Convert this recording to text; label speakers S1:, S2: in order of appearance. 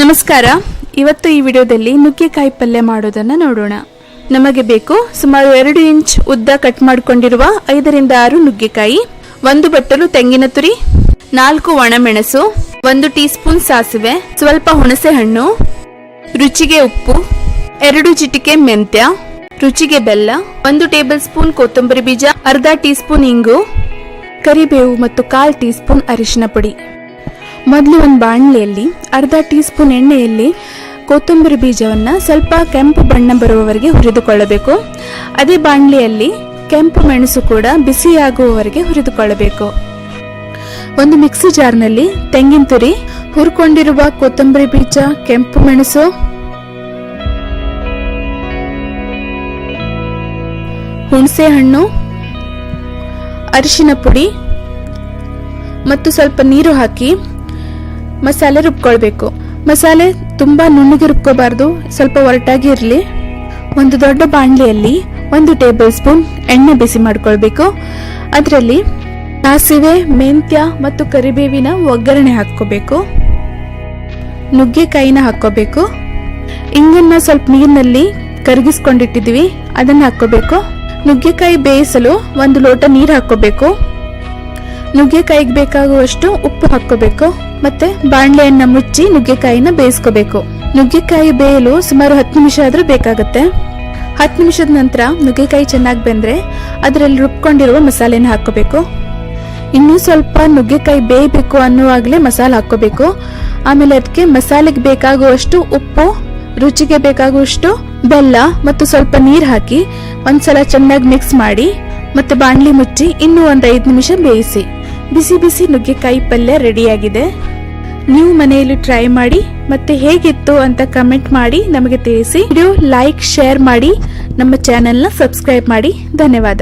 S1: ನಮಸ್ಕಾರ. ಇವತ್ತು ಈ ವಿಡಿಯೋದಲ್ಲಿ ನುಗ್ಗೆಕಾಯಿ ಪಲ್ಯ ಮಾಡೋದನ್ನ ನೋಡೋಣ. ನಮಗೆ ಬೇಕು ಸುಮಾರು 2 ಇಂಚ್ ಉದ್ದ ಕಟ್ ಮಾಡಿಕೊಂಡಿರುವ 5 ರಿಂದ 6 ನುಗ್ಗೆಕಾಯಿ, 1 ಬಟ್ಟಲು ತೆಂಗಿನ ತುರಿ, 4 ಒಣಮೆಣಸು, 1 ಟೀ ಸ್ಪೂನ್ ಸಾಸಿವೆ, ಸ್ವಲ್ಪ ಹುಣಸೆ ಹಣ್ಣು, ರುಚಿಗೆ ಉಪ್ಪು, 2 ಚಿಟಿಕೆ ಮೆಂತ್ಯ, ರುಚಿಗೆ ಬೆಲ್ಲ, 1 ಟೇಬಲ್ ಸ್ಪೂನ್ ಕೊತ್ತಂಬರಿ ಬೀಜ, ಅರ್ಧ ಟೀ ಸ್ಪೂನ್ ಇಂಗು, ಕರಿಬೇವು ಮತ್ತು 1/4 ಟೀ ಸ್ಪೂನ್ ಅರಿಶಿನ ಪುಡಿ. ಮೊದಲು ಒಂದು ಬಾಣಲೆಯಲ್ಲಿ ಅರ್ಧ ಟೀ ಸ್ಪೂನ್ ಎಣ್ಣೆಯಲ್ಲಿ ಕೊತ್ತಂಬರಿ ಬೀಜವನ್ನು ಸ್ವಲ್ಪ ಕೆಂಪು ಬಣ್ಣ ಬರುವವರೆಗೆ ಹುರಿದುಕೊಳ್ಳಬೇಕು. ಅದೇ ಬಾಣಲೆಯಲ್ಲಿ ಕೆಂಪು ಮೆಣಸು ಕೂಡ ಬಿಸಿಯಾಗುವವರೆಗೆ ಹುರಿದುಕೊಳ್ಳಬೇಕು. ಒಂದು ಮಿಕ್ಸಿ ಜಾರ್ನಲ್ಲಿ ತೆಂಗಿನ ತುರಿ, ಹುರ್ಕೊಂಡಿರುವ ಕೊತ್ತಂಬರಿ ಬೀಜ, ಕೆಂಪು ಮೆಣಸು, ಹುಣಸೆ ಹಣ್ಣು, ಅರಿಶಿನ ಪುಡಿ ಮತ್ತು ಸ್ವಲ್ಪ ನೀರು ಹಾಕಿ ಮಸಾಲೆ ರುಬ್ಕೊಳ್ಬೇಕು. ಮಸಾಲೆ ತುಂಬಾ ನುಣ್ಣಗೆ ರುಬ್ಕೋಬಾರ್ದು, ಸ್ವಲ್ಪ ಒರಟಾಗಿ ಇರಲಿ. ಒಂದು ದೊಡ್ಡ ಬಾಣಲೆಯಲ್ಲಿ 1 ಟೇಬಲ್ ಸ್ಪೂನ್ ಎಣ್ಣೆ ಬಿಸಿ ಮಾಡ್ಕೊಳ್ಬೇಕು. ಅದರಲ್ಲಿ ಸಾಸಿವೆ, ಮೆಂತ್ಯ ಮತ್ತು ಕರಿಬೇವಿನ ಒಗ್ಗರಣೆ ಹಾಕೋಬೇಕು. ನುಗ್ಗೆಕಾಯಿನ ಹಾಕೋಬೇಕು. ಇಂಗನ್ನ ಸ್ವಲ್ಪ ನೀರಿನಲ್ಲಿ ಕರಗಿಸ್ಕೊಂಡಿಟ್ಟಿದ್ವಿ, ಅದನ್ನ ಹಾಕೋಬೇಕು. ನುಗ್ಗೆಕಾಯಿ ಬೇಯಿಸಲು 1 ಲೋಟ ನೀರು ಹಾಕೋಬೇಕು. ನುಗ್ಗೆಕಾಯಿಗೆ ಬೇಕಾಗುವಷ್ಟು ಉಪ್ಪು ಹಾಕೋಬೇಕು. ಮತ್ತೆ ಬಾಣಲೆಯನ್ನ ಮುಚ್ಚಿ ನುಗ್ಗೆಕಾಯಿನ ಬೇಯಿಸ್ಕೋಬೇಕು. ನುಗ್ಗೆಕಾಯಿ ಬೇಯಲು ಸುಮಾರು 10 ನಿಮಿಷ ಆದ್ರೂ ಬೇಕಾಗತ್ತೆ. 10 ನಿಮಿಷದ ನಂತರ ನುಗ್ಗೆಕಾಯಿ ಚೆನ್ನಾಗಿ ಬೆಂದ್ರೆ ಅದರಲ್ಲಿ ರುಬ್ಕೊಂಡಿರುವ ಮಸಾಲೆನ ಹಾಕೋಬೇಕು. ಇನ್ನೂ ಸ್ವಲ್ಪ ನುಗ್ಗೆಕಾಯಿ ಬೇಯಬೇಕು ಅನ್ನುವಾಗಲೇ ಮಸಾಲೆ ಹಾಕೋಬೇಕು. ಆಮೇಲೆ ಅದಕ್ಕೆ ಮಸಾಲೆಗೆ ಬೇಕಾಗುವಷ್ಟು ಉಪ್ಪು, ರುಚಿಗೆ ಬೇಕಾಗುವಷ್ಟು ಬೆಲ್ಲ ಮತ್ತು ಸ್ವಲ್ಪ ನೀರು ಹಾಕಿ ಒಂದ್ಸಲ ಚೆನ್ನಾಗಿ ಮಿಕ್ಸ್ ಮಾಡಿ ಮತ್ತೆ ಬಾಣಲಿ ಮುಚ್ಚಿ ಇನ್ನೂ ಒಂದು 5 ನಿಮಿಷ ಬೇಯಿಸಿ. ಬಿಸಿ ಬಿಸಿ ನುಗ್ಗೆಕಾಯಿ ಪಲ್ಯ ರೆಡಿಯಾಗಿದೆ. ನೀವು ಮನೆಯಲ್ಲಿ ಟ್ರೈ ಮಾಡಿ ಮತ್ತೆ ಹೇಗಿತ್ತು ಅಂತ ಕಮೆಂಟ್ ಮಾಡಿ ನಮಗೆ ತಿಳಿಸಿ. ವಿಡಿಯೋ ಲೈಕ್, ಶೇರ್ ಮಾಡಿ, ನಮ್ಮ ಚಾನೆಲ್ನ ಸಬ್ಸ್ಕ್ರೈಬ್ ಮಾಡಿ. ಧನ್ಯವಾದ.